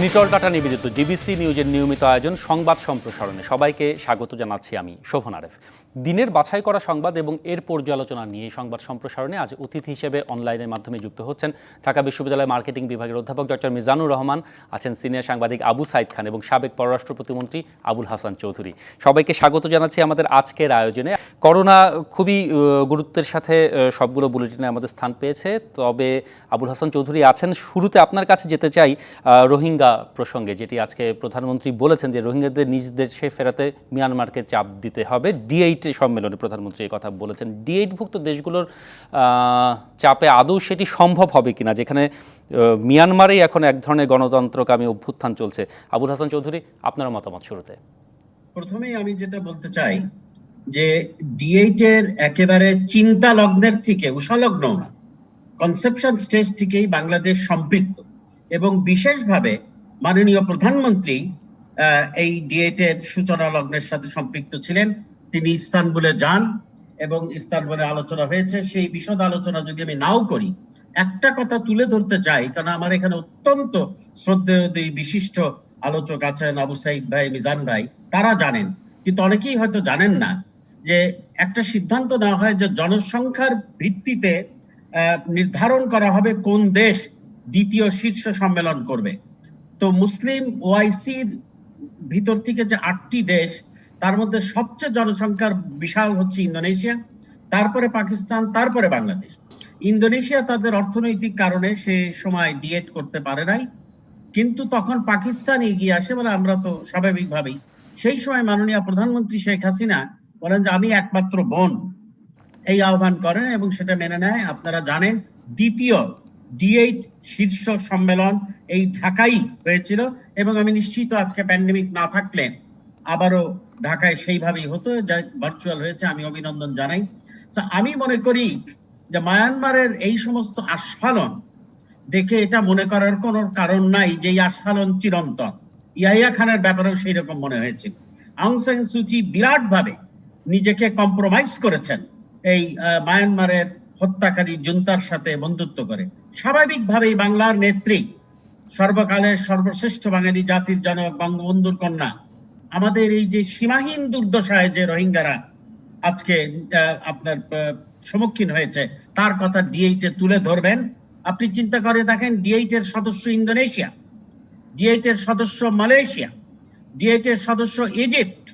Nitol tata নিবেদিত DBC নিউজের নিয়মিত আয়োজন সংবাদ সম্প্রসারণে সবাইকে স্বাগত জানাচ্ছি আমি শোভন আরেফ। দিনের বাছাই করা সংবাদ এবং এর পর্যালোচনা নিয়ে সংবাদ সম্প্রসারণে আজ অতিথি হিসেবে অনলাইনের মাধ্যমে যুক্ত হচ্ছেন ঢাকা বিশ্ববিদ্যালয় মার্কেটিং বিভাগের অধ্যাপক ডক্টর মিজানুর রহমান, আছেন সিনিয়র সাংবাদিক আবু সাইদ খান এবং সাবেক পররাষ্ট্র প্রতিমন্ত্রী আবুল হাসান চৌধুরী। সবাইকে স্বাগত জানাচ্ছি আমাদের আজকের আয়োজনে। করোনা খুবই গুরুত্বের সাথে সবগুলো বুলেটিনে আমাদের স্থান পেয়েছে, তবে আবুল হাসান চৌধুরী আছেন। শুরুতে আপনার কাছে যেতে চাই রোহিঙ্গা প্রসঙ্গে, যেটি আজকে প্রধানমন্ত্রী বলেছেন যে রোহিঙ্গাদের নিজ দেশে ফেরাতে মিয়ানমারকে চাপ দিতে হবে। D8 সম্মেলনে প্রধানমন্ত্রী এই কথা বলেছেন। D8ভুক্ত দেশগুলোর চাপে আদৌ সেটি সম্ভব হবে কিনা, যেখানে মিয়ানমারেই এখন এক ধরনের গণতন্ত্রকামী অভ্যুত্থান চলছে। আবুল হাসান চৌধুরী, আপনার মতামত শুরুতে। প্রথমেই আমি যেটা বলতে চাই যে D8 এর একেবারে চিন্তা লগ্নের থেকে, উষালগ্ন না, কনসেপশন স্টেজ থেকেই বাংলাদেশ সম্পৃক্ত এবং বিশেষভাবে মাননীয় প্রধানমন্ত্রী এই D8 এর সূচনা লগ্নের সাথে সম্পৃক্ত ছিলেন। তিনি ইস্তানবুলে যান এবং ইস্তানবুলে আলোচনা হয়েছে। সেই বিশদ আলোচনা যদি আমি নাও করি, একটা কথা তুলে ধরতে চাই, কারণ আমার এখানে অত্যন্ত শ্রদ্ধেয় দুই বিশিষ্ট আলোচক আছেন, আবু সাইদ ভাই, মিজান ভাই, তারা জানেন, কিন্তু অনেকেই হয়তো জানেন না যে একটা সিদ্ধান্ত নেওয়া হয় যে জনসংখ্যার ভিত্তিতে নির্ধারণ করা হবে কোন দেশ দ্বিতীয় শীর্ষ সম্মেলন করবে। তো মুসলিম ওআইসির ভিতর থেকে যে 8টি দেশ, তার মধ্যে সবচেয়ে জনসংখ্যার বিশাল হচ্ছে ইন্দোনেশিয়া, তারপরে পাকিস্তান, তারপরে বাংলাদেশ। ইন্দোনেশিয়া তাদের অর্থনৈতিক কারণে সে সময় D8 করতে পারে নাই, কিন্তু তখন পাকিস্তান এগিয়ে আসে বলে আমরা তো স্বাভাবিকভাবেই সেই সময় মাননীয় প্রধানমন্ত্রী শেখ হাসিনা বলেন যে আমি একমাত্র বোন, এই আহ্বান করেন এবং সেটা মেনে নেয়। আপনারা জানেন দ্বিতীয় D8 শীর্ষ সম্মেলন এই ঢাকায় হয়েছিল এবং আমি নিশ্চিত আজকে প্যান্ডেমিক না থাকলে আবারও ঢাকায় সেইভাবেই হতো, যা ভার্চুয়াল হয়েছে, আমি অভিনন্দন জানাই। আমি মনে করি যে মায়ানমারের এই সমস্ত আস্ফালন দেখে এটা মনে করার কোনো কারণ নাই যে এই আস্ফালন চিরন্তন। ইয়াহিয়া খানের ব্যাপারেও সেই রকম মনে হয়েছিল। আং সান সুচি বিরাট ভাবে নিজেকে কম্প্রোমাইজ করেছেন এই মায়ানমারের হত্যাকারী জুন্তার সাথে বন্ধুত্ব করে। স্বাভাবিকভাবেই বাংলার নেত্রী, সর্বকালের সর্বশ্রেষ্ঠ বাঙালি জাতির জনক, বঙ্গবন্ধুর কন্যা, আমাদের এই যে সীমাহীন দুর্দশায় যে রোহিঙ্গারা আজকে আপনার সম্মুখীন হয়েছে, তার কথা D8 এ তুলে ধরবেন। আপনি চিন্তা করে দেখেন, D8 এর সদস্য ইন্দোনেশিয়া, D8 এর সদস্য মালয়েশিয়া, D8 এর সদস্য ইজিপ্ট,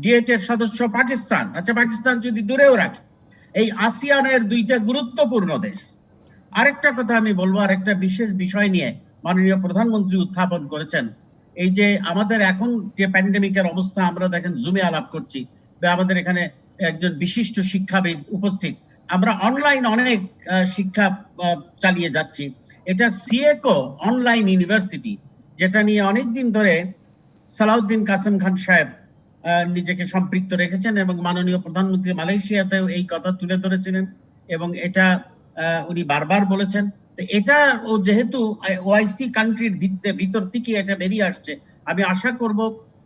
D8 এর সদস্য পাকিস্তান। আচ্ছা, পাকিস্তান যদি দূরেও রাখে, এই আসিয়ানের 2টা গুরুত্বপূর্ণ দেশ। আরেকটা কথা আমি বলবো, আরেকটা বিশেষ বিষয় নিয়ে মাননীয় প্রধানমন্ত্রী উত্থাপন করেছেন। এই যে আমাদের এখন যে প্যান্ডেমিকের অবস্থা, আমরা দেখেন জুমে আলাপ করছি, আমাদের এখানে একজন বিশিষ্ট শিক্ষাবিদ উপস্থিত, আমরা অনলাইন অনেক শিক্ষা চালিয়ে যাচ্ছি। এটা সিএকো অনলাইন ইউনিভার্সিটি, যেটা নিয়ে অনেকদিন ধরে সালাউদ্দিন কাসেম খান সাহেব নিজেকে সম্পৃক্ত রেখেছেন এবং মাননীয় প্রধানমন্ত্রী মালয়েশিয়াতেও এই কথা তুলে ধরেছিলেন এবং এটা উনি বারবার বলেছেন। এটা ও যেহেতু ওআইসি কান্ট্রির ভিতর থেকে এটা বেরিয়ে আসছে, আমি আশা করব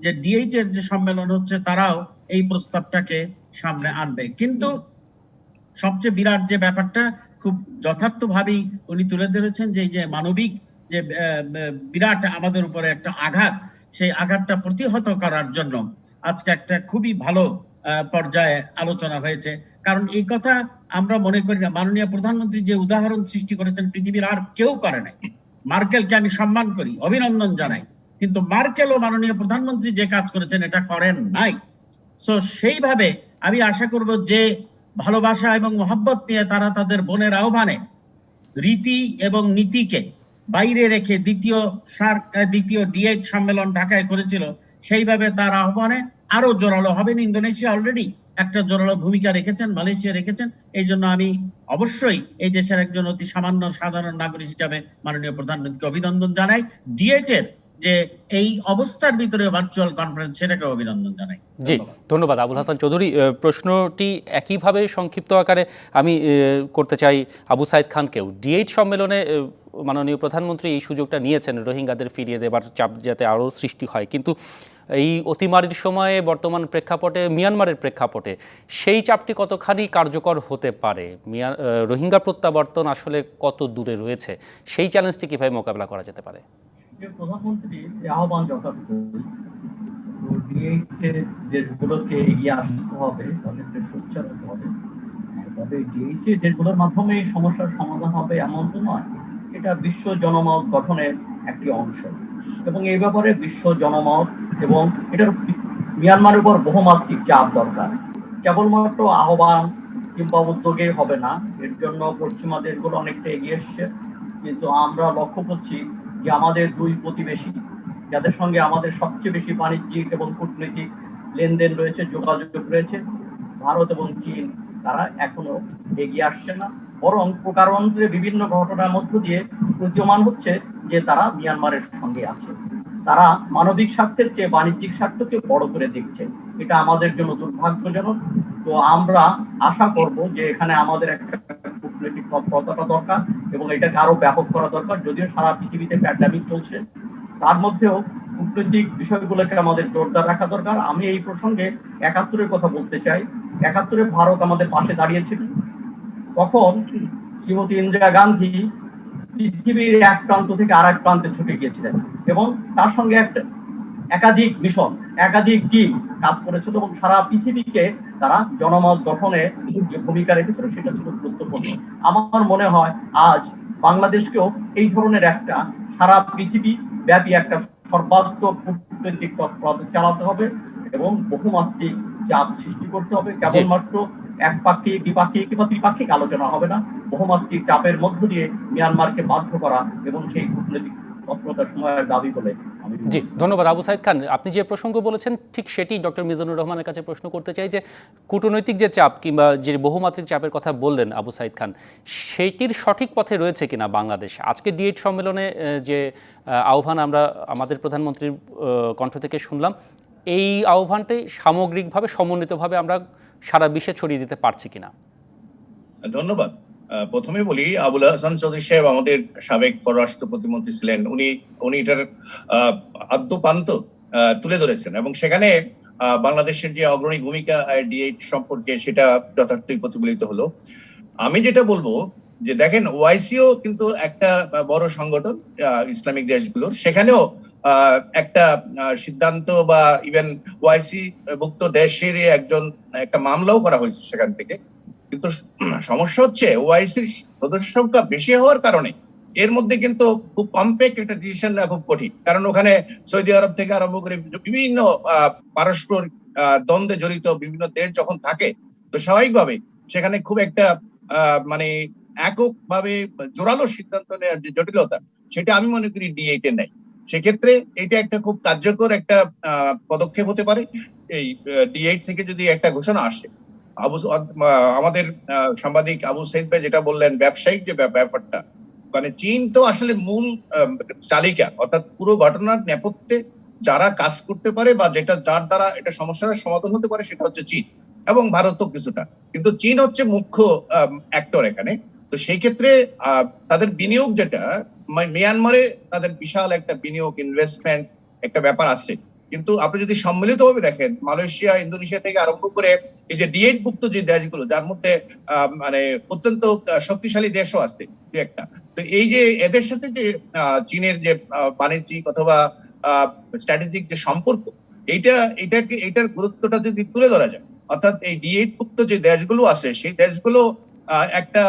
যে D8 এর যে সম্মেলন হচ্ছে তারাও এই প্রস্তাবটাকে সামনে আনবে। কিন্তু সবচেয়ে বিরাট যে ব্যাপারটা খুব যথার্থভাবেই উনি তুলে ধরেছেন, যে এই যে মানবিক যে বিরাট আমাদের উপরে একটা আঘাত, সেই আঘাতটা প্রতিহত করার জন্য আজকে একটা খুবই ভালো পর্যায়ে আলোচনা হয়েছে। কারণ এই কথা আমরা মনে করি না, মাননীয় প্রধানমন্ত্রী যে উদাহরণ সৃষ্টি করেছেন পৃথিবীর আর কেউ করে নাই। মার্কেলকে আমি সম্মান করি, অভিনন্দন জানাই, কিন্তু মার্কেল ও মাননীয় প্রধানমন্ত্রী যে কাজ করেছেন এটা করেন নাই। সো সেইভাবে আমি আশা করব যে ভালোবাসা এবং মহব্বত নিয়ে তারা তাদের বোনের আহ্বানে রীতি এবং নীতিকে বাইরে রেখে দ্বিতীয় D8 সম্মেলন ঢাকায় করেছিল, সেইভাবে তার আহ্বানে আরো জোরালো হবেন। ইন্দোনেশিয়া অলরেডি একটা জোরালো ভূমিকা রেখেছেন, মালয়েশিয়া রেখেছেন। এই জন্য আমি অবশ্যই এই দেশের একজন অতি সামান্য সাধারণ নাগরিক হিসাবে মাননীয় প্রধানমন্ত্রীকে অভিনন্দন জানাই। D8 এর যে এই অবস্থার ভিতরে ভার্চুয়াল কনফারেন্স, সেটাকে অভিনন্দন জানাই। জি, ধন্যবাদ আবুল হাসান চৌধুরী। প্রশ্নটি একইভাবে সংক্ষিপ্ত আকারে আমি করতে চাই আবু সাইদ খানকেও। D8 সম্মেলনে মাননীয় প্রধানমন্ত্রী এই সুযোগটা নিয়েছেন রোহিঙ্গাদের ফিরিয়ে দেবার চাপ যাতে আরও সৃষ্টি হয়, কিন্তু এই অতিমারির সময়ে বর্তমান প্রেক্ষাপটে, মিয়ানমারের প্রেক্ষাপটে সেই চাপটি কতখানি কার্যকর হতে পারে? রোহিঙ্গা প্রত্যাবর্তন আসলে কত দূরে রয়েছে? সেই চ্যালেঞ্জটি কীভাবে মোকাবেলা করা যেতে পারে? যে প্রধানমন্ত্রী আহ্বান যথার্থ, ডিএইচ এর দেশগুলোকে এগিয়ে আসতে হবে, তাদেরকে সোচ্চার হতে হবে। তবে ডিএইচ এর দেশগুলোর মাধ্যমে এই সমস্যার সমাধান হবে এমন তো নয়। এটা বিশ্ব জনমত গঠনের একটি অংশ, এবং এই ব্যাপারে বিশ্ব জনমত এবং এটার মিয়ানমারের উপর বহুমাত্রিক চাপ দরকার। কেবলমাত্র আহ্বান কিংবা উদ্যোগে হবে না, এর জন্য পশ্চিমা দেশগুলো অনেকটা এগিয়ে এসছে। কিন্তু আমরা লক্ষ্য করছি যে আমাদের দুই প্রতিবেশী, যাদের সঙ্গে আমাদের সবচেয়ে বেশি বাণিজ্যিক এবং কূটনৈতিক লেনদেন রয়েছে, যোগাযোগ রয়েছে, ভারত এবং চীন, তারা এখনো এগিয়ে আসছে না। বরং প্রকারান্তরে বিভিন্ন ঘটনার মধ্য দিয়ে প্রতীয়মান হচ্ছে যে তারা মিয়ানমারের সঙ্গে আছে। তারা মানবিক স্বার্থের চেয়ে বাণিজ্যিক স্বার্থকে বড় করে দেখছে। এটা আমাদের জন্য দুর্ভাগ্যজনক। তো আমরা আশা করব যে এখানে আমাদের একটা কূটনৈতিক তৎপরতা দরকার এবং এটাকে আরো ব্যাপক করা দরকার। যদিও সারা পৃথিবীতে প্যান্ডামিক চলছে, তার মধ্যেও কূটনৈতিক বিষয়গুলোকে আমাদের জোরদার রাখা দরকার। আমি এই প্রসঙ্গে ৭১-এর কথা বলতে চাই। ৭১-এ ভারত আমাদের পাশে দাঁড়িয়েছিলেন। তখন শ্রীমতী ইন্দিরা গান্ধী পৃথিবীর এক প্রান্ত থেকে আর এক প্রান্তে ছুটে গিয়েছিলেন এবং তার সঙ্গে একাধিক মিশন, একাধিক টিম কাজ করেছিল এবং সারা পৃথিবীকে তারা জনমত গঠনে যে ভূমিকা রেখেছিল সেটা ছিল গুরুত্বপূর্ণ। আমার মনে হয় আজ বাংলাদেশকেও এই ধরনের একটা সারা পৃথিবী ব্যাপী একটা সর্বাত্মক কূটনৈতিক তৎপরতা চালাতে হবে এবং বহুমাত্রিক চাপ সৃষ্টি করতে হবে। কেবলমাত্র একপাক্ষিক, দ্বিপাক্ষিক কিংবা ত্রিপাক্ষিক আলোচনা হবে না, বহুমাত্রিক চাপের মধ্য দিয়ে মিয়ানমারকে বাধ্য করা এবং সেই কূটনৈতিক তৎপরতার সময়ের দাবি বলে। জি, ধন্যবাদ আবু সাইদ খান। আপনি যে প্রসঙ্গ বলেছেন ঠিক সেটি ডক্টর মিজানুর রহমানের কাছে প্রশ্ন করতে চাই যে কূটনৈতিক যে চাপ কিংবা যে বহুমাত্রিক চাপের কথা বললেন আবু সাইদ খান, সেইটির সঠিক পথে রয়েছে কিনা বাংলাদেশ? আজকে D8 সম্মেলনে যে আহ্বান আমরা আমাদের প্রধানমন্ত্রীর কণ্ঠ থেকে শুনলাম, এই আহ্বানটি সামগ্রিকভাবে সমন্বিতভাবে আমরা সারা বিশ্বে ছড়িয়ে দিতে পারছি কিনা? ধন্যবাদ। প্রথমে বলি, আবুল হাসান চৌধুরী সাহেব আমাদের সাবেক পররাষ্ট্র প্রতিমন্ত্রী ছিলেন। উনি এটার আদ্যপান্ত তুলে ধরেছেন এবং সেখানে বাংলাদেশের যে অগ্রণী ভূমিকা D8 সম্পর্কে সেটা যথার্থই প্রতিফলিত হলো। আমি যেটা বলবো যে দেখেন, ওআইসিও কিন্তু একটা বড় সংগঠন ইসলামিক দেশগুলোর, সেখানেও একটা সিদ্ধান্ত বা ইভেন ওআইসি ভুক্ত দেশের একটা মামলাও করা হয়েছে সেখান থেকে। কিন্তু সমস্যা হচ্ছে ওআইসির সদস্য সংখ্যা বেশি হওয়ার কারণে এর মধ্যে কিন্তু খুব কমপ্যাক্ট একটা ডিসিশন নেওয়া খুব কঠিন। কারণ ওখানে সৌদি আরব থেকে আরম্ভ করে বিভিন্ন পারস্পরিক দ্বন্দ্বে জড়িত বিভিন্ন দেশ যখন থাকে, তো স্বাভাবিকভাবে সেখানে খুব একটা মানে এককভাবে জোরালো সিদ্ধান্ত নেওয়ার যে জটিলতা, সেটা আমি মনে করি D8 এ নেই। সেক্ষেত্রে এটা একটা খুব কার্যকর একটা পদক্ষেপ হতে পারে। এই D8 থেকে যদি একটা ঘোষণা আসে, আমাদের সাংবাদিক আবু সাইদ ভাই যেটা বললেন, ব্যবসায়িক যে ব্যাপারটা, মানে চীন তো আসলে মূল চালিকা, অর্থাৎ পুরো ঘটনার নেপথ্যে যারা কাজ করতে পারে বা যার দ্বারা এটা সমস্যার সমাধান হতে পারে সেটা হচ্ছে চীন, এবং ভারতও কিছুটা। কিন্তু চীন হচ্ছে মুখ্য অ্যাক্টর এখানে। তো সেই ক্ষেত্রে তাদের বিনিয়োগ যেটা মিয়ানমারে, তাদের বিশাল একটা বিনিয়োগ, ইনভেস্টমেন্ট একটা ব্যাপার আছে। কিন্তু আপনি যদি সম্মিলিতভাবে দেখেন, মালয়েশিয়া, ইন্দোনেশিয়া থেকে আরম্ভ করে এই যে D8 ভুক্ত যে দেশগুলো, যার মধ্যে মানে অত্যন্ত শক্তিশালী দেশও আছে দু একটা, তো এই যে এদের সাথে যে চীনের যে বাণিজ্যিক অথবা স্ট্র্যাটেজিক যে সম্পর্ক, এটার গুরুত্বটা যদি তুলে ধরা যায়, অর্থাৎ এই D8 ভুক্ত যে দেশগুলো আছে সেই দেশগুলো একটা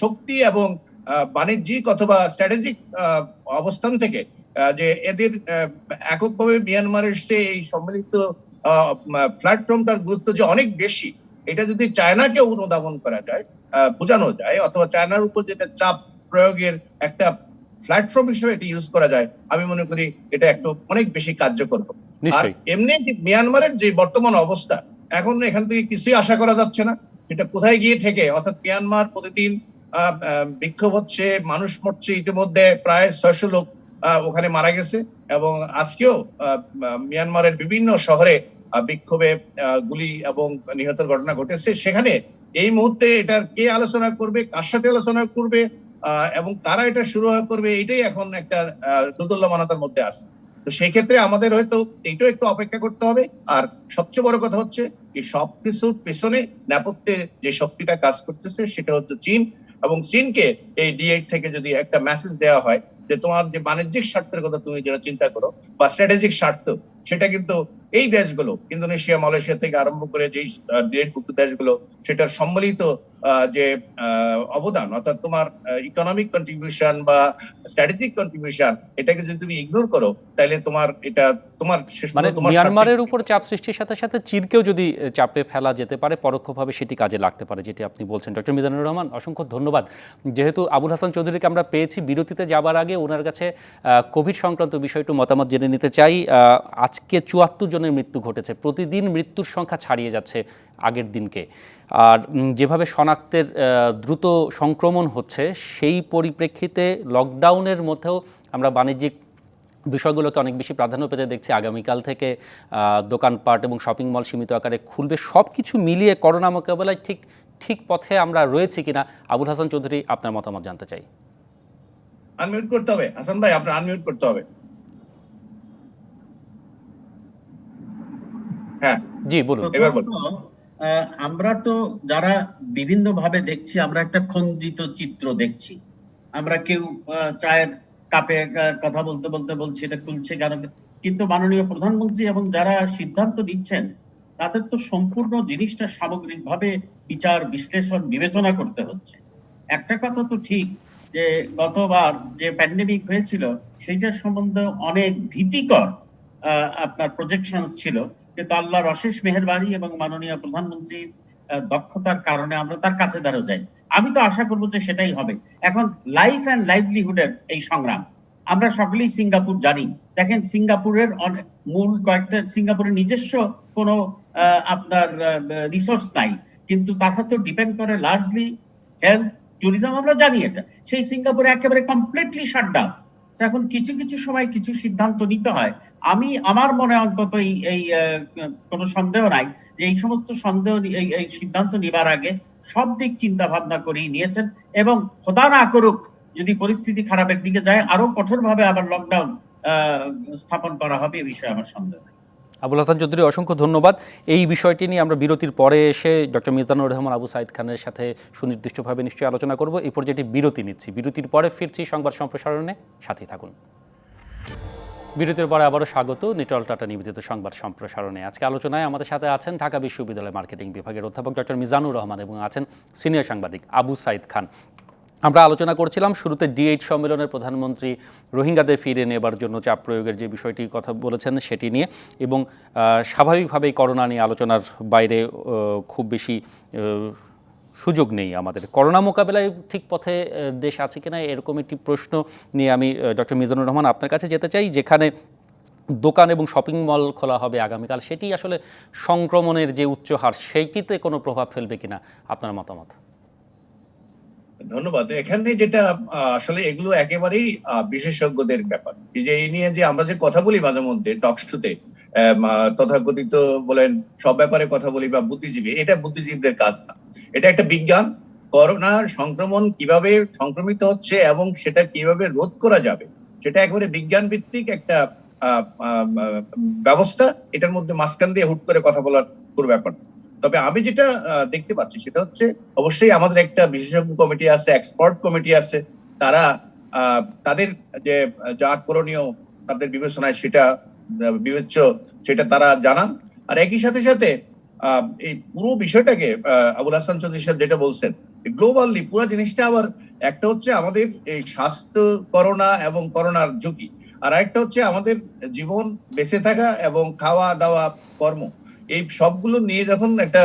শক্তি এবং বাণিজ্যিক অথবা স্ট্র্যাটেজিক অবস্থান থেকে যে এদের এককভাবে মিয়ানমারের এই সম্মিলিত প্ল্যাটফর্মটার গুরুত্ব যে অনেক বেশি, এটা যদি চায়নাকে অনুধাবন করা যায়, বোঝানো যায়, অথবা চায়নার উপর যেটা চাপ প্রয়োগের একটা প্ল্যাটফর্ম হিসেবে এটা ইউজ করা যায়, আমি মনে করি এটা একটু অনেক বেশি কার্যকর হবে। আর এমনি মিয়ানমারের যে বর্তমান অবস্থা, এখন এখান থেকে কিছুই আশা করা যাচ্ছে না। এটা কোথায় গিয়ে ঠেকে, অর্থাৎ মিয়ানমার প্রতিদিন বিক্ষোভ হচ্ছে, মানুষ মরছে, ইতিমধ্যে প্রায় 600 লোক ওখানে মারা গেছে, এবং আজকেও মিয়ানমারের বিভিন্ন শহরে বিক্ষোভে গুলি এবং নিহতের ঘটনা ঘটেছে। সেখানে এই মুহূর্তে এটার কে আলোচনা করবে, কার সাথে আলোচনা করবে এবং কারা এটা শুরু করবে, এটাই এখন একটা দোদুল্যমানতার মধ্যে আছে। তো সেই ক্ষেত্রে আমাদের হয়তো এইটাও একটু অপেক্ষা করতে হবে। আর সবচেয়ে বড় কথা হচ্ছে এই সবকিছুর পেছনে নেপথ্যে যে শক্তিটা কাজ করতেছে সেটা হচ্ছে চীন, এবং চীনকে এই D8 থেকে যদি একটা মেসেজ দেওয়া হয় যে তোমার যে বাণিজ্যিক স্বার্থের কথা তুমি যেটা চিন্তা করো বা স্ট্র্যাটেজিক স্বার্থ, সেটা কিন্তু এই দেশগুলো ইন্দোনেশিয়া, মালয়েশিয়া থেকে আরম্ভ করে যেই ডিরেক্টভুক্ত দেশগুলো, সেটার সম্মিলিত যে অবদান, অর্থাৎ তোমার ইকোনমিক কন্ট্রিবিউশন বা স্ট্র্যাটেজিক কন্ট্রিবিউশন, এটাকে যদি তুমি ইগনোর করো, তাহলে তোমার এটা তোমার শেষ মানে পর্যন্ত তোমার মিয়ানমারের উপর চাপ সৃষ্টির সাথে সাথে চীনকেও যদি চাপে ফেলা যেতে পারে, পরোক্ষভাবে সেটি কাজে লাগতে পারে, যেটি আপনি বলছেন। ডক্টর মিজানুর রহমান, অসংখ্য ধন্যবাদ। যেহেতু আবুল হাসান চৌধুরীকে আমরা পেয়েছি, বিরতিতে যাবার আগে ওনার কাছে কোভিড সংক্রান্ত বিষয়টি মতামত জেনে নিতে চাই। আজকে ৭৪ জনের মৃত্যু ঘটেছে, প্রতিদিন মৃত্যুর সংখ্যা ছাড়িয়ে যাচ্ছে আগের দিনকে। আর যেভাবে শনাক্তের দ্রুত সংক্রমণ হচ্ছে, সেই পরিপ্রেক্ষিতে লকডাউনের মধ্যেও আমরা বাণিজ্যিক বিষয়গুলোকে অনেক বেশি প্রাধান্য পেতে দেখছি। আগামীকাল থেকে দোকানপাট এবং শপিং মল সীমিত আকারে খুলবে। সব কিছু মিলিয়ে করোনা মোকাবেলায় ঠিক পথে আমরা রয়েছি কিনা, আবুল হাসান চৌধুরী, আপনার মতামত জানতে চাই। আনমিউট করতে হবে হাসান ভাই, আপনার আনমিউট করতে হবে। হ্যাঁ জি বলুন। এবার বলুন। আমরা তো যারা বিভিন্ন ভাবে দেখছি, আমরা একটা খঞ্জিত চিত্র দেখছি। আমরা কেউ চায়ের কাপে কথা বলতে বলতে বলছি এটা খুলছে কেন, কিন্তু মাননীয় প্রধানমন্ত্রী এবং যারা সিদ্ধান্ত নিচ্ছেন তাদের তো সম্পূর্ণ জিনিসটা সামগ্রিকভাবে বিচার, বিশ্লেষণ, বিবেচনা করতে হচ্ছে। একটা কথা তো ঠিক যে গতবার যে প্যান্ডেমিক হয়েছিল সেইটার সম্বন্ধে অনেক ভীতিকর আপনার প্রজেকশনস ছিল, কিন্তু আল্লাহর অশেষ মেহেরবানি এবং মাননীয় প্রধানমন্ত্রীর দক্ষতার কারণে আমরা তার কাছে দাঁড়িয়ে যাই। আমি তো আশা করবো যে সেটাই হবে। এখন লাইফ অ্যান্ড লাইভলিহুডের এই সংগ্রাম, আমরা সকলেই সিঙ্গাপুর জানি। দেখেন সিঙ্গাপুরের মূল কয়েকটা, সিঙ্গাপুরের নিজস্ব কোনো আপনার রিসোর্স নাই, কিন্তু তারা তো ডিপেন্ড করে লার্জলি হেলথ, ট্যুরিজম, আমরা জানি এটা। সেই সিঙ্গাপুরে একেবারে কমপ্লিটলি শাটডাউন। এখন কিছু কিছু সময় কিছু সিদ্ধান্ত নিতে হয়। আমার মনে অন্তত এই কোনো সন্দেহ নাই যে এই সমস্ত সন্দেহ এই সিদ্ধান্ত নেবার আগে সব দিক চিন্তা ভাবনা করেই নিয়েছেন, এবং খোদা না করুক যদি পরিস্থিতি খারাপের দিকে যায়, আরো কঠোরভাবে আবার লকডাউন স্থাপন করা হবে, এ বিষয়ে আমার সন্দেহ নেই। আবুল হাসান চৌধুরী, অসংখ্য ধন্যবাদ। এই বিষয়টি নিয়ে আমরা বিরতির পরে এসে ডক্টর মিজানুর রহমান, আবু সাইদ খানের সাথে সুনির্দিষ্টভাবে নিশ্চয়ই আলোচনা করব। এই পর্যায়ে বিরতি নিচ্ছি, বিরতির পরে ফিরছি সংবাদ সম্প্রসারণে, সাথেই থাকুন। বিরতির পরে আবারও স্বাগত নিটল টাটা নিবেদিত সংবাদ সম্প্রসারণে। আজকে আলোচনায় আমাদের সাথে আছেন ঢাকা বিশ্ববিদ্যালয় মার্কেটিং বিভাগের অধ্যাপক ডক্টর মিজানুর রহমান এবং আছেন সিনিয়র সাংবাদিক আবু সাইদ খান। আমরা আলোচনা করছিলাম শুরুতে D8 সম্মেলনের প্রধানমন্ত্রী রোহিঙ্গাদের ফিরে নেবার জন্য চাপ প্রয়োগের যে বিষয়টি কথা বলেছেন সেটি নিয়ে, এবং স্বাভাবিকভাবেই করোনা নিয়ে আলোচনার বাইরে খুব বেশি সুযোগ নেই আমাদের। করোনা মোকাবেলায় ঠিক পথে দেশ আছে কিনা, এরকম একটি প্রশ্ন নিয়ে আমি ডক্টর মিজানুর রহমান আপনার কাছে যেতে চাই। যেখানে দোকান এবং শপিং মল খোলা হবে আগামীকাল, সেটি আসলে সংক্রমণের যে উচ্চ হার, সেইটিতে কোনো প্রভাব ফেলবে কিনা, আপনার মতামত? ধন্যবাদ। এখানে যেটা আসলে এগুলো একেবারেই বিশেষজ্ঞদের ব্যাপার। এই যে এই নিয়ে যে আমরা যে কথা বলি মাঝে মধ্যে টকশোতে, তথাকথিত বলেন সব ব্যাপারে কথা বলি বা বুদ্ধিজীবী, এটা বুদ্ধিজীবীদের কাজ না। এটা একটা বিজ্ঞান। করোনার সংক্রমণ কিভাবে সংক্রমিত হচ্ছে এবং সেটা কিভাবে রোধ করা যাবে, সেটা একেবারে বিজ্ঞান ভিত্তিক একটা ব্যবস্থা। এটার মধ্যে মাঝখান দিয়ে হুট করে কথা বলার পুরো ব্যাপার। তবে আমি যেটা দেখতে পাচ্ছি সেটা হচ্ছে, অবশ্যই আমাদের একটা বিশেষজ্ঞ কমিটি আছে, এক্সপার্ট কমিটি আছে। তারা তাদের যে যা করণীয় তাদের বিবেচনায় সেটা বিবেচ্য, সেটা তারা জানান। আর একই সাথে সাথে এই পুরো বিষয়টাকে আবুল হাসান চৌধুরী সাহেব যেটা বলছেন, গ্লোবালি পুরো জিনিসটা আবার একটা হচ্ছে আমাদের এই স্বাস্থ্য, করোনা এবং করোনার ঝুঁকি, আর একটা হচ্ছে আমাদের জীবন, বেঁচে থাকা এবং খাওয়া দাওয়া, কর্ম, এই সবগুলো নিয়ে যখন একটা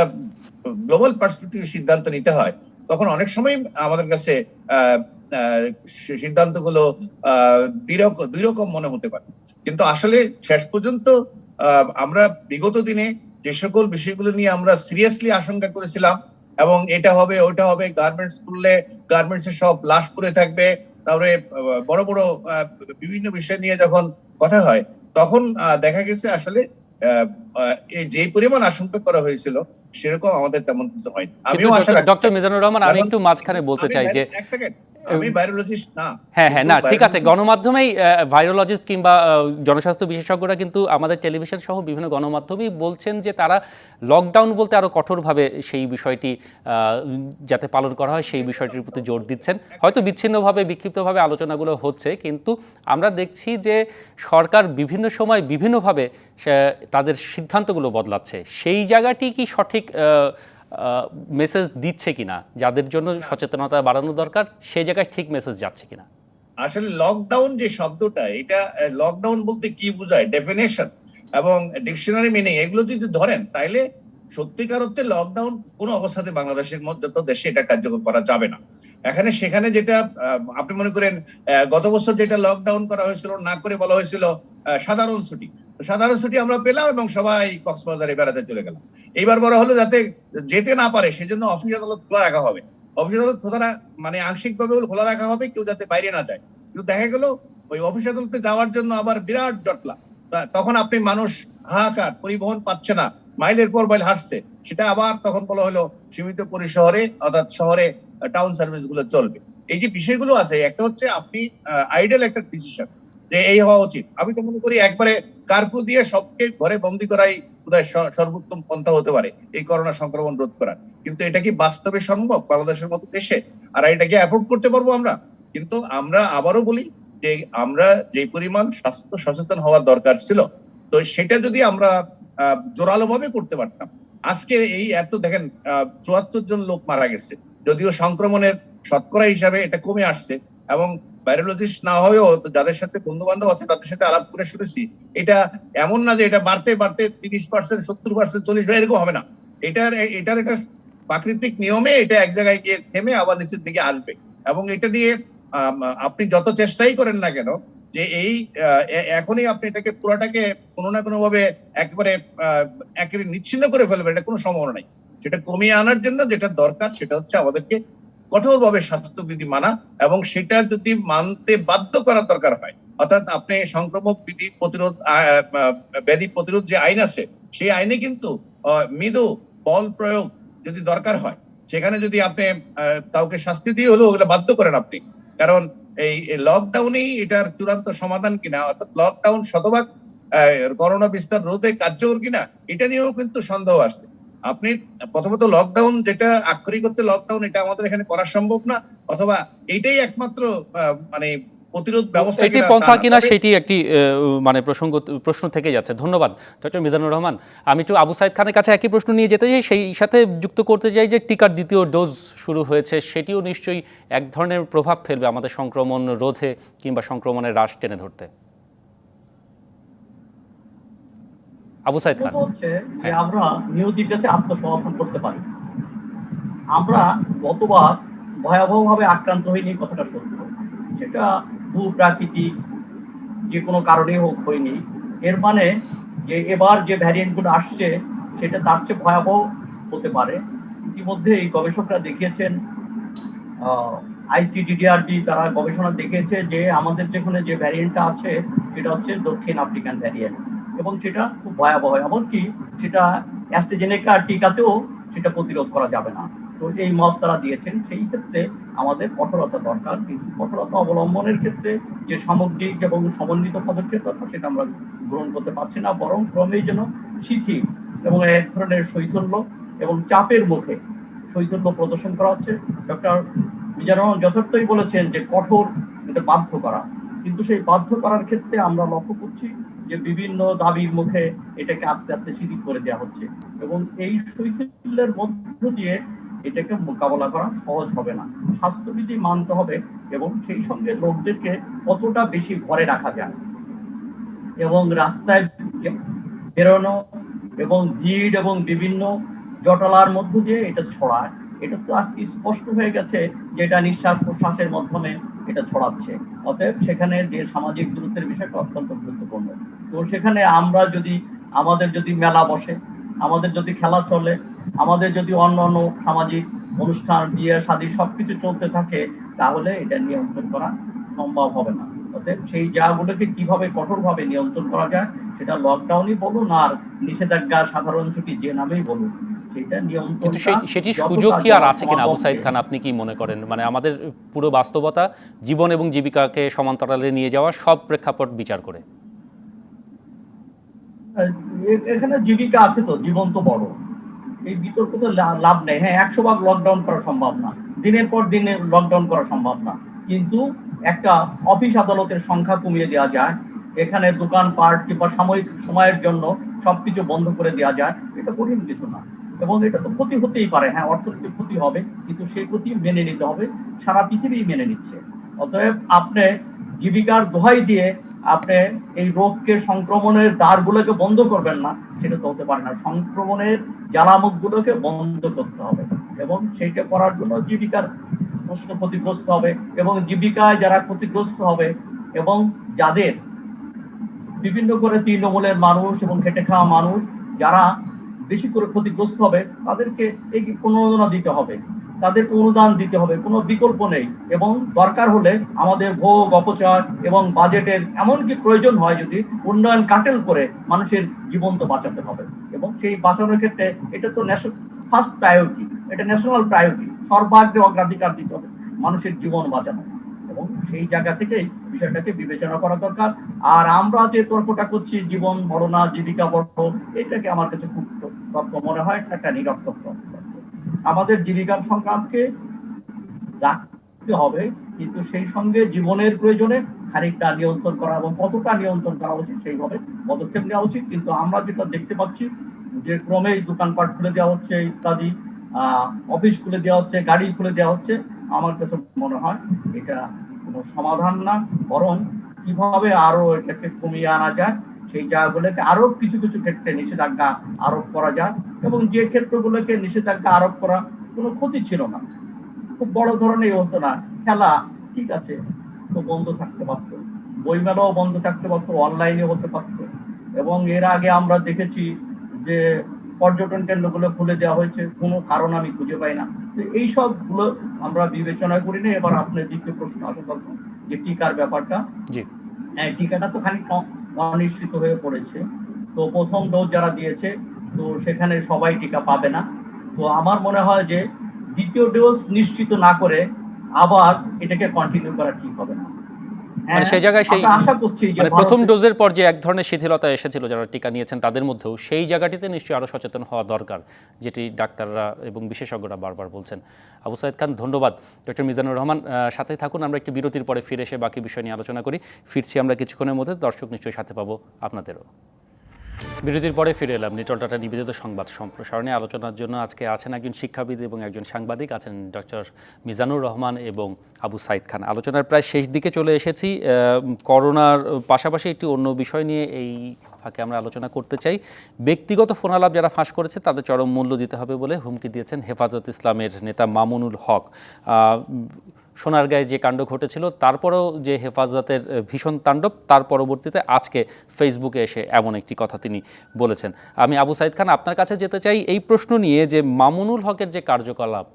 গ্লোবাল পার্সপেক্টিভ সিদ্ধান্ত নিতে হয়, তখন অনেক সময় আমাদের কাছে সিদ্ধান্তগুলো দুই রকম মনে হতে পারে। কিন্তু আসলে শেষ পর্যন্ত আমরা বিগত দিনে যে সকল বিষয়গুলো নিয়ে আমরা সিরিয়াসলি আশঙ্কা করেছিলাম, এবং এটা হবে ওটা হবে, গার্মেন্টস খুললে গার্মেন্টস এর সব লাশ পড়ে থাকবে, তারপরে বড় বড় বিভিন্ন বিষয় নিয়ে যখন কথা হয়, তখন দেখা গেছে আসলে যে পরিমাণ আশঙ্কা করা হয়েছিল সেরকম আমাদের তেমন কিছু হয়নি। আমিও আশা রাখি। ডক্টর মিজানুর রহমান, আমি একটু মাঝখানে বলতে চাই যে আমি ভাইরোলজিস্ট না। হ্যাঁ কিন্তু না ঠিক আছে, virologist- গণমাধ্যমেই ভাইরোলজিস্ট কিংবা জনস্বাস্থ্য বিশেষজ্ঞরা কিন্তু আমাদের টেলিভিশন সহ বিভিন্ন গণমাধ্যমেই বলছেন যে তারা লকডাউন বলতে আরো কঠোরভাবে সেই বিষয়টি যাতে পালন করা হয় সেই বিষয়টির প্রতি জোর দিচ্ছেন। হয়তো বিচ্ছিন্নভাবে বিক্ষিপ্তভাবে আলোচনাগুলো হচ্ছে, কিন্তু আমরা দেখছি যে সরকার বিভিন্ন সময় বিভিন্নভাবে তাদের সিদ্ধান্তগুলো বদলাচ্ছে। সেই জায়গাটি কি সঠিক মেসেজ দিচ্ছে কিনা, যাদের জন্য সচেতনতা বাড়ানো দরকার সেই জায়গায় ঠিক মেসেজ যাচ্ছে কিনা? আসলে লকডাউন যে শব্দটা, এটা লকডাউন বলতে কি বোঝায়, ডেফিনেশন এবং ডিকশনারি মিনিং এগুলো যদি ধরেন, তাইলে সত্যিকার অর্থে লকডাউন কোনো অবস্থাতে বাংলাদেশের মধ্যে তো দেশে এটা কার্যকর করা যাবে না। এখানে সেখানে যেটা আপনি মনে করেন গত বছর যেটা লকডাউন করা হয়েছিল, না করে বলা হয়েছিল সাধারণ ছুটি। সাধারণ ছুটি আমরা পেলাম এবং সবাই কক্সবাজারে বেড়াতে চলে গেলাম। এইবার বলা হলো যাতে যেতে না পারে সেজন্য অফিস আদালত খোলা রাখা হবে। অফিস আদালত খোলা মানে আংশিকভাবে খোলা রাখা হবে, কেউ যাতে বাইরে না যায়। কিন্তু দেখা গেল ওই অফিস আদালতে যাওয়ার জন্য আবার বিরাট জটলা। তখন আপনি মানুষ হাহাকার, পরিবহন পাচ্ছে না, মাইলের পর মাইল হাঁটছে। সেটা আবার তখন বলা হলো সীমিত পরিসরে অর্থাৎ শহরে টাউন সার্ভিস গুলো চলবে। এই যে বিষয়গুলো আছে, একটা হচ্ছে আপনি আইডিয়াল একটা ডিসিশন যে এই হওয়া উচিত। আমি তো মনে করি একবারে কারফিউ দিয়ে সবকে ঘরে বন্দি করাই বোধহয় সর্বোত্তম পন্থা হতে পারে এই করোনা সংক্রমণ রোধ করার। কিন্তু এটা কি বাস্তবে সম্ভব বাংলাদেশের মতো দেশে? আর এটা কি অ্যাফোর্ড করতে পারবো আমরা? কিন্তু আমরা আবারও বলি যে আমরা যে পরিমাণ স্বাস্থ্য সচেতন হওয়ার দরকার ছিল, তো সেটা যদি আমরা জোরালো ভাবে করতে পারতাম, আজকে এই এত দেখেন ৭৪ জন লোক মারা গেছে, যদিও সংক্রমণের শতকরা হিসাবে এটা কমে আসছে। এবং ভাইরোলজিস্ট না হয়েও যাদের সাথে বন্ধু বান্ধব আছে তাদের সাথে আলাপ করে শুনেছি, এটা এমন না যে এটা বাড়তে বাড়তে 30%, 70%, 40% এরকম হবে না। এটার একটা প্রাকৃতিক নিয়মে এটা এক জায়গায় গিয়ে থেমে আবার নিচের দিকে আসবে। এবং এটা নিয়ে আপনি যত চেষ্টাই করেন না কেন, যে এই এখনই আপনি এটাকে পুরাটাকে কোনো না কোনো ভাবে একেবারে নিচ্ছিন্ন করে ফেলবেন, এটা কোনো সম্ভাবনা নাই। সেটা কমিয়ে আনার জন্য যেটা দরকার সেটা হচ্ছে আমাদেরকে কঠোরভাবে স্বাস্থ্যবিধি মানা, এবং সেটা যদি মানতে বাধ্য করার দরকার হয়, অর্থাৎ আপনি সংক্রমক বিধি প্রতিরোধ ব্যাধি প্রতিরোধ যে আইন আছে, সেই আইনে কিন্তু মৃদু বল প্রয়োগ যদি দরকার হয়, সেখানে যদি আপনি কাউকে শাস্তি দিয়ে হলেও ওগুলো বাধ্য করেন আপনি। কারণ এই লকডাউনই এটার চূড়ান্ত সমাধান কিনা, অর্থাৎ লকডাউন শতভাগ করোনা বিস্তার রোধে কার্যকর কিনা, এটা নিয়েও কিন্তু সন্দেহ আছে। আপনি প্রথমত লকডাউন যেটা আক্ষরিক করতে লকডাউন, এটা আমাদের এখানে করা সম্ভব না, অথবা এইটাই একমাত্র মানে প্রতিরোধ ব্যবস্থা এটি পন্থা কিনা সেটি একটি মানে প্রশ্ন থেকে যাচ্ছে। ধন্যবাদ ডক্টর মিজানুর রহমান। আমি একটু আবু সাইদ খানের কাছে একই প্রশ্ন নিয়ে যেতে চাই, সেই সাথে যুক্ত করতে চাই যে টিকার দ্বিতীয় ডোজ শুরু হয়েছে, সেটিও নিশ্চয়ই এক ধরনের প্রভাব ফেলবে আমাদের সংক্রমণ রোধে কিংবা সংক্রমণের হ্রাস টেনে ধরতে। আবু সাইদ খান, হচ্ছে যে আমরা নিয়োজিত আত্মসমর্পণ করতে পারি। আমরা গতবার ভয়াবহভাবে আক্রান্ত হইনি, কথাটা সত্য। সেটা ভূপ্রাকৃতিক যে কোনো কারণে হোক হয়নি। এর মানে যে এবার যে ভ্যারিয়েন্ট গুলো আসছে সেটা তার চেয়ে ভয়াবহ হতে পারে। ইতিমধ্যে এই গবেষকরা দেখিয়েছেন, আইসিডিডিআরবি তারা গবেষণা দেখিয়েছে যে আমাদের যেখানে যে ভ্যারিয়েন্টটা আছে সেটা হচ্ছে দক্ষিণ আফ্রিকান ভ্যারিয়েন্ট, এবং সেটা খুব ভয়াবহ। এমনকি সেটা অ্যাস্ট্রাজেনেকা টিকাতেও সেটা প্রতিরোধ করা যাবে না। তো এই মত তারা দিয়েছেন। সেই ক্ষেত্রে আমাদের কঠোরতা দরকার, কিন্তু কঠোরতা অবলম্বনের ক্ষেত্রে যে সামগ্রিক এবং সমন্বিত পদক্ষেপ দরকার সেটা আমরা গ্রহণ করতে পারছি না, বরং ক্রমেই যেন শিথিল এবং এক ধরনের শৈথল্য এবং চাপের মুখে শৈথল্য প্রদর্শন করা হচ্ছে। ডক্টর মিজানুর রহমান যথার্থই বলেছেন যে কঠোর এটা বাধ্য করা, কিন্তু সেই বাধ্য করার ক্ষেত্রে আমরা লক্ষ্য করছি যে বিভিন্ন দাবির মুখে এটাকে আস্তে আস্তে শিথিল করে দেওয়া হচ্ছে, এবং এই শৈথিল্যের মধ্য দিয়ে এটাকে মোকাবেলা করা সহজ হবে না। স্বাস্থ্যবিধি মানতে হবে, এবং সেই সঙ্গে লোকদেরকে কতটা বেশি ঘরে রাখা যায় এবং রাস্তায় বেরোনো এবং ভিড় এবং বিভিন্ন জটলার মধ্য দিয়ে এটা ছড়ায়, এটা তো আজকে স্পষ্ট হয়ে গেছে যে এটা নিঃশ্বাস প্রশ্বাসের মাধ্যমে এটা ছড়াচ্ছে। অতএব সেখানে যে সামাজিক দূরত্বের বিষয়টা অত্যন্ত গুরুত্বপূর্ণ। তো সেখানে আমরা যদি আমাদের যদি মেলা বসে, আমাদের যদি খেলা চলে, আমাদের যদি অন্যান্য সামাজিক অনুষ্ঠান, বিয়ে শাদী সবকিছু চলতে থাকে, তাহলে এটা নিয়ন্ত্রণ করা সম্ভব হবে না। অতএব সেই জায়গাগুলোকে কিভাবে কঠোরভাবে নিয়ন্ত্রণ করা যায়, সেটা লকডাউনই বলুন আর নিষেধাজ্ঞা সাধারণ ছুটি যে নামেই বলুন, সেটা নিয়ন্ত্রণ, কিন্তু সেটি সুযোগ কি আর আছে কিনা আবু সাইদ খান, আপনি কি মনে করেন? মানে আমাদের পুরো বাস্তবতা জীবন এবং জীবিকাকে সমান্তরালে নিয়ে যাওয়া, সব প্রেক্ষাপট বিচার করে। এখানে জীবিকা আছে তো, জীবন তো বড়, এই বিতর্ক তো লাভ নেই। হ্যাঁ, 100 ভাগ লকডাউন করা সম্ভব না, দিনের পর দিনে লকডাউন করা সম্ভব না, কিন্তু একটা অফিস আদালতের সংখ্যা কমিয়ে দেওয়া যায়, এখানে দোকানপাট কিংবা সাময়িক সময়ের জন্য সবকিছু বন্ধ করে দেওয়া যায়, এটা কঠিন কিছু না। এবং এটা তো ক্ষতি হতেই পারে, হ্যাঁ অর্থনৈতিক ক্ষতি হবে, কিন্তু সেই ক্ষতি মেনে নিতে হবে, সারা পৃথিবী মেনে নিচ্ছে। অতএব আপনি জীবিকার দোহাই দিয়ে আপনি এই রোগকে, সংক্রমণের দ্বারগুলোকে বন্ধ করবেন না, সেটা তো হতে পারে না। সংক্রমণের জ্বালামুখগুলোকে বন্ধ করতে হবে, এবং সেইটা করার জন্য জীবিকার প্রশ্ন ক্ষতিগ্রস্ত হবে, এবং জীবিকায় যারা ক্ষতিগ্রস্ত হবে এবং যাদের বিভিন্ন করে তৃণমূলের মানুষ এবং খেটে খাওয়া মানুষ যারা বেশি করে ক্ষতিগ্রস্ত হবে, তাদেরকে এই প্রণোদনা দিতে হবে, তাদেরকে অনুদান দিতে হবে, কোনো বিকল্প নেই। এবং দরকার হলে আমাদের ভোগ অপচয় এবং বাজেটের এমনকি প্রয়োজন হয় যদি উন্নয়ন কাটেল করে মানুষের জীবন তো বাঁচাতে হবে, এবং সেই বাঁচানোর ক্ষেত্রে এটা তো ফার্স্ট প্রায়োরিটি, এটা ন্যাশনাল প্রায়োরিটি, সর্বাগ্রে অগ্রাধিকার দিতে হবে মানুষের জীবন বাঁচানো, এবং সেই জায়গা থেকেই বিষয়টাকে বিবেচনা করা দরকার। আর আমরা যে তর্কটা করছি জীবন বড় না জীবিকা বড়, এটাকে আমার কাছে খুব তর্ক মনে হয়, একটা নিরর্থক তর্ক। আমাদের জীবিকার সংগ্রামকে রাখতে হবে, কিন্তু সেই সঙ্গে জীবনের প্রয়োজনে খানিকটা নিয়ন্ত্রণ করা, এবং কতটা নিয়ন্ত্রণ করা উচিত সেইভাবে পদক্ষেপ নেওয়া উচিত। কিন্তু আমরা যেটা দেখতে পাচ্ছি যে ক্রমেই দোকানপাট খুলে দেওয়া হচ্ছে ইত্যাদি, অফিস খুলে দেওয়া হচ্ছে, গাড়ি খুলে দেওয়া হচ্ছে, আমার কাছে মনে হয় এটা কোনো সমাধান না, বরং কিভাবে আরো এটাকে কমিয়ে আনা যায়, সেই জায়গাগুলোকে আরো কিছু কিছু ক্ষেত্রে নিষেধাজ্ঞা আরোপ করা যায়, এবং যে ক্ষেত্রগুলোকে নিষেধাজ্ঞা আরোপ করা কোনো ক্ষতি ছিল না, খুব বড় ধরনের হতো না, খেলা ঠিক আছে তো বন্ধ থাকতে পারতো, বইমেলাও বন্ধ থাকতে পারতো, অনলাইনে হতে পারতো। এবং এর আগে আমরা দেখেছি যে পর্যটন কেন্দ্রগুলো খুলে দেওয়া হয়েছে, কোনো কারণ আমি খুঁজে পাই না। তো এই সবগুলো আমরা বিবেচনা করি না। এবার আপনার দ্বিতীয় প্রশ্ন আসা দরকার যে টিকার ব্যাপারটা। হ্যাঁ, টিকাটা তো খানিক অনিশ্চিত হয়ে পড়েছে। তো প্রথম ডোজ যারা দিয়েছে, তো সেখানে সবাই টিকা পাবে না। তো আমার মনে হয় যে দ্বিতীয় ডোজ নিশ্চিত না করে আবার এটাকে কন্টিনিউ করা ঠিক হবে না। মানে সেই জায়গায় সেই আশা করছি যে মানে প্রথম ডোজের পর যে এক ধরনের শিথিলতা এসেছিল যারা টিকা নিয়েছেন তাদের মধ্যেও, সেই জায়গাটিতে নিশ্চয়ই আরো সচেতন হওয়া দরকার, যেটি ডাক্তাররা এবং বিশেষজ্ঞরা বারবার বলছেন। আবু সাইদ খান, ধন্যবাদ। ডক্টর মিজানুর রহমান, সাথে থাকুন, আমরা একটি বিরতির পরে ফিরে এসে বাকি বিষয় নিয়ে আলোচনা করি। ফিরছি আমরা কিছুক্ষণের মধ্যে, দর্শক নিশ্চয়ই সাথে পাবো আপনাদেরও। বিরতির পরে ফিরে এলাম নিটল টাটা নিবেদিত সংবাদ সম্প্রসারণে। আলোচনার জন্য আজকে আছেন একজন শিক্ষাবিদ এবং একজন সাংবাদিক, আছেন ডক্টর মিজানুর রহমান এবং আবু সাইদ খান। আলোচনার প্রায় শেষ দিকে চলে এসেছি। করোনার পাশাপাশি একটি অন্য বিষয় নিয়ে এই ফাঁকে আমরা আলোচনা করতে চাই। ব্যক্তিগত ফোনালাপ যারা ফাঁস করেছে তাদের চরম মূল্য দিতে হবে বলে হুমকি দিয়েছেন হেফাজত ইসলামের নেতা মামুনুল হক। সোনারগাঁয়ে যে কাণ্ড ঘটেছিল, তারপরেও যে হেফাজতের ভীষণ তাণ্ডব, তার পরবর্তীতে আজকে ফেসবুকে এসে এমন একটি কথা তিনি বলেছেন। আমি আবু সাইদ খান আপনার কাছে যেতে চাই এই প্রশ্ন নিয়ে যে মামুনুল হকের যে কার্যকলাপ,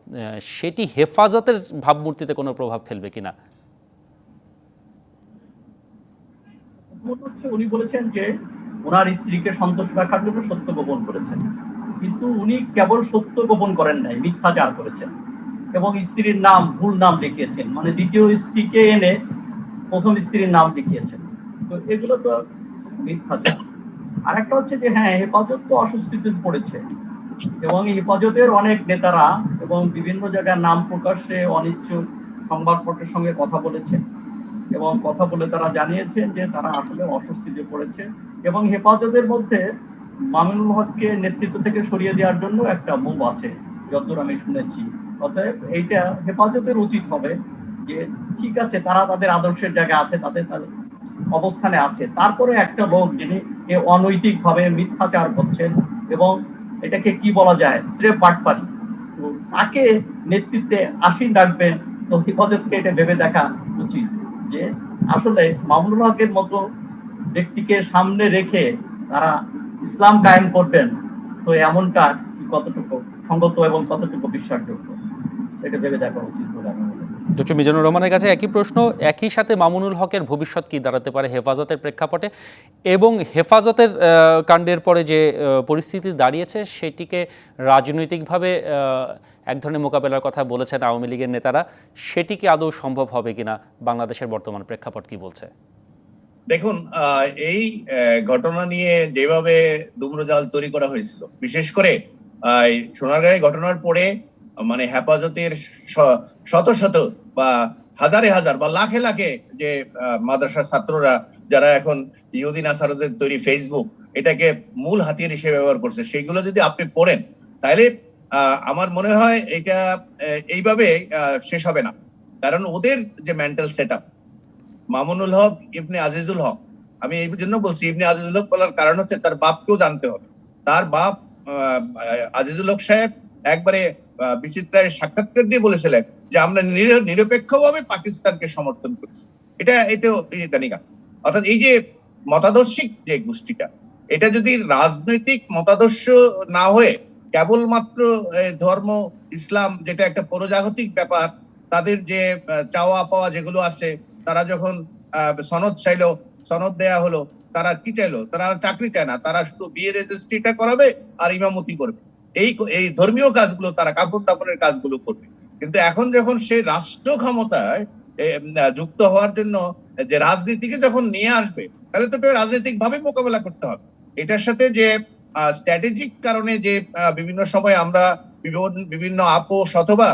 সেটি হেফাজতের ভাবমূর্তিতে কোনো প্রভাব ফেলবে কিনা? উনি বলেছেন যে ওনার স্ত্রীকে সন্তোষ রাখার জন্য সত্য গোপন করেছেন, কিন্তু উনি কেবল সত্য গোপন করেন নাই, মিথ্যাচার করেছেন এবং স্ত্রীর নাম ভুল নাম লিখিয়েছেন, মানে দ্বিতীয় স্ত্রীকে এনে প্রথম স্ত্রীর নাম লিখিয়েছেন। তো এগুলো তো মিথ্যাচার। আর একটা হচ্ছে যে হ্যাঁ, হেফাজত তো অস্বস্তিতে পড়েছে, এবং হেফাজতের অনেক নেতারা এবং বিভিন্ন জায়গায় নাম প্রকাশে অনিচ্ছুক সংবাদপত্রের সঙ্গে কথা বলেছেন, এবং কথা বলে তারা জানিয়েছেন যে তারা আসলে অস্বস্তিতে পড়েছে, এবং হেফাজতের মধ্যে মামুনুল হককে নেতৃত্ব থেকে সরিয়ে দেওয়ার জন্য একটা মুভ আছে যতদূর আমি শুনেছি। অতএব এইটা হেফাজতের উচিত হবে যে ঠিক আছে, তারা তাদের আদর্শের জায়গায় আছে, তাদের অবস্থানে আছে, তারপরে একটা লোক যিনি অনৈতিক ভাবে মিথ্যাচার করছেন এবং এটাকে কি বলা যায়, স্রেফ বাটপারি, তো তাকে নেতৃত্বে আসীন রাখবেন। তো হেফাজতকে এটা ভেবে দেখা উচিত যে আসলে মামুনুল হকের মতো ব্যক্তিকে সামনে রেখে তারা ইসলাম কায়েম করবেন, তো এমনটা কতটুকু সঙ্গত এবং কতটুকু বিশ্বাসযোগ্য, এটা ভেবে দেখা উচিত বলে আমি মনে করি। ডক্টর মিজানুর রহমানের কাছে একই প্রশ্ন, একই সাথে মামুনুল হকের ভবিষ্যৎ কি দাঁড়াতে পারে হেফাজতের প্রেক্ষাপটে, এবং হেফাজতের কাণ্ডের পরে যে পরিস্থিতি দাঁড়িয়েছে সেটিকে রাজনৈতিকভাবে এক ধরনের মোকাবেলার কথা বলেছেন আওয়ামী লীগের নেতারা, সেটি কি আদৌ সম্ভব হবে কিনা, বাংলাদেশের বর্তমান প্রেক্ষাপট কি বলছে? দেখুন, এই ঘটনা নিয়ে যেভাবে ধূম্রজাল তৈরি করা হয়েছিল, বিশেষ করে সোনারগাঁয়ে ঘটনার পরে মানে হেফাজতের শত শত বা হাজারে হাজার বা লাখে লাখে যে মাদ্রাসার ছাত্ররা যারা এখন ইহুদি নাসারদের তৈরি ফেসবুক এটাকে মূল হাতিয়ার হিসেবে ব্যবহার করছে, সেগুলো যদি আপনি পড়েন তাহলে আমার মনে হয় এটা এইভাবে শেষ হবে না। কারণ ওদের যে মেন্টাল সেট আপ, মামুনুল হক ইবনে আজিজুল হক, আমি এই জন্য বলছি ইবনে আজিজুল হক বলার কারণ হচ্ছে তার বাপকেও জানতে হবে। তার বাপ আজিজুল হক সাহেব একবারে বিচিত্রায় সাক্ষাৎকার দিয়ে বলেছিলেন যে আমরা নিরপেক্ষভাবে পাকিস্তানকে সমর্থন করেছি। এটা ইদানিং আছে। অর্থাৎ এই যে মতাদর্শিক যে গোষ্ঠীটা, এটা যদি রাজনৈতিক মতাদর্শ না হয়ে কেবলমাত্র ধর্ম ইসলাম, যেটা একটা পরজাগতিক ব্যাপার, তাদের যে চাওয়া পাওয়া যেগুলো আছে, তারা যখন সনদ চাইলো, সনদ দেয়া হলো, তারা কি চাইলো? তারা চাকরি চায় না, তারা শুধু বিয়ে রেজিস্ট্রিটা করাবে আর ইমামতি করবে, এই ধর্মীয় কাজগুলো, তারা কাপড় দাপনের কাজগুলো করবে। কিন্তু এখন যখন সে রাষ্ট্র ক্ষমতায় যুক্ত হওয়ার জন্য যে রাজনীতিকে যখন নিয়ে আসবে, তাহলে তো রাজনৈতিক ভাবে মোকাবেলা করতে হবে। এটার সাথে যে স্ট্র্যাটেজিক কারণে যে বিভিন্ন সময় আমরা বিভিন্ন আপোষ অথবা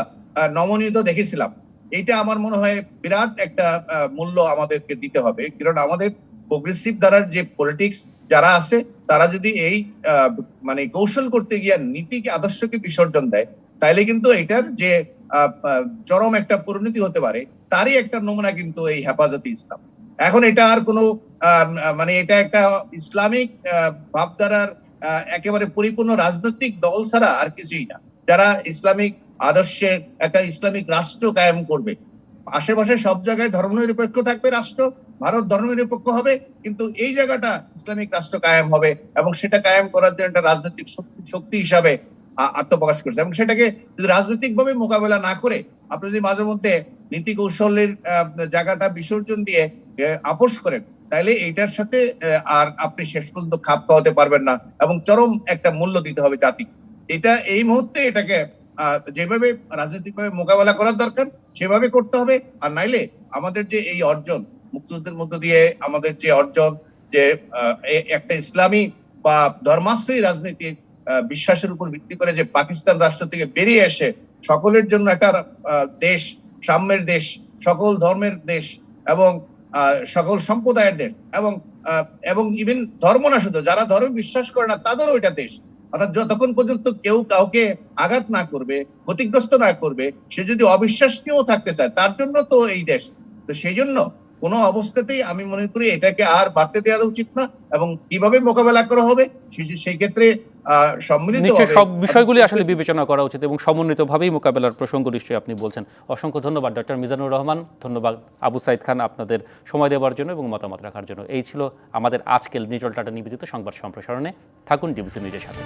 নমনীয়ত দেখেছিলাম, এইটা আমার মনে হয় বিরাট একটা মূল্য আমাদেরকে দিতে হবে। কারণ আমাদের প্রোগ্রেসিভ ধারার যে পলিটিক্স যারা আছে, তারা যদি এই মানে কৌশল করতে গিয়ে নীতিকে আদর্শকে বিসর্জন দেয়, তাইলে কিন্তু এটার যে চরম একটা পরিণতি হতে পারে, তারই একটা নমুনা কিন্তু এই হেফাজতে ইসলাম। এখন এটা আর কোনো মানে এটা একটা ইসলামিক ভাবধারার একেবারে পরিপূর্ণ রাজনৈতিক দল ছাড়া আর কিছুই না, যারা ইসলামিক আদর্শের একটা ইসলামিক রাষ্ট্র কায়েম করবে। আশেপাশে সব জায়গায় ধর্মনিরপেক্ষ থাকবে রাষ্ট্র, ভারত ধর্মনিরপেক্ষ হবে, কিন্তু এই জায়গাটা ইসলামিক রাষ্ট্র কায়েম হবে এবং সেটা কায়েম করার জন্য একটা রাজনৈতিক শক্তি হিসাবে আত্মপ্রকাশ করছে। এবং সেটাকে যদি রাজনৈতিক ভাবে মোকাবেলা না করে আপনি যদি মাঝে মধ্যে নীতি কৌশলের জায়গাটা বিসর্জন দিয়ে আপোষ করেন, তাহলে এইটার সাথে আর আপনি শেষ পর্যন্ত খাপ খাওয়াতে পারবেন না এবং চরম একটা মূল্য দিতে হবে জাতি। এটা এই মুহূর্তে এটাকে যেভাবে রাজনৈতিকভাবে মোকাবেলা করার দরকার সেভাবে করতে হবে। আর নাইলে আমাদের যে এই অর্জন, মুক্তিযুদ্ধের মধ্য দিয়ে আমাদের যে অর্জন, যে একটা ইসলামী বা ধর্মাশ্রয়ী রাজনীতির বিশ্বাসের উপর ভিত্তি করে যে পাকিস্তান রাষ্ট্র থেকে বেরিয়ে এসে সকলের জন্য একটা দেশ, সাম্যের দেশ, সকল ধর্মের দেশ এবং সকল সম্প্রদায়ের দেশ, এবং ইভেন ধর্ম না, শুধু যারা ধর্ম বিশ্বাস করে না তাদেরও এটা দেশ। অর্থাৎ যতক্ষণ পর্যন্ত কেউ কাউকে আঘাত না করবে, ক্ষতিগ্রস্ত না করবে, সে যদি অবিশ্বাসীও থাকতে চায়, তার জন্য তো এই দেশ। তো সেই জন্য কোনো অবস্থাতেই আমি মনে করি এটাকে আর বাড়তে দেওয়া উচিত না, এবং কিভাবে মোকাবেলা করা হবে সেই ক্ষেত্রে সম্মিলিত সব বিষয়গুলি আসলে বিবেচনা করা উচিত এবং সমন্বিতভাবেই মোকাবেলার প্রসঙ্গ নিশ্চয়ই আপনি বলছেন। অসংখ্য ধন্যবাদ ডক্টর মিজানুর রহমান, ধন্যবাদ আবু সাইদ খান আপনাদের সময় দেওয়ার জন্য এবং মতামত রাখার জন্য। এই ছিল আমাদের আজকের নিটল টাটা নিবেদিত সংবাদ সম্প্রসারণে। থাকুন ডিবিসি নিউজের সাথে।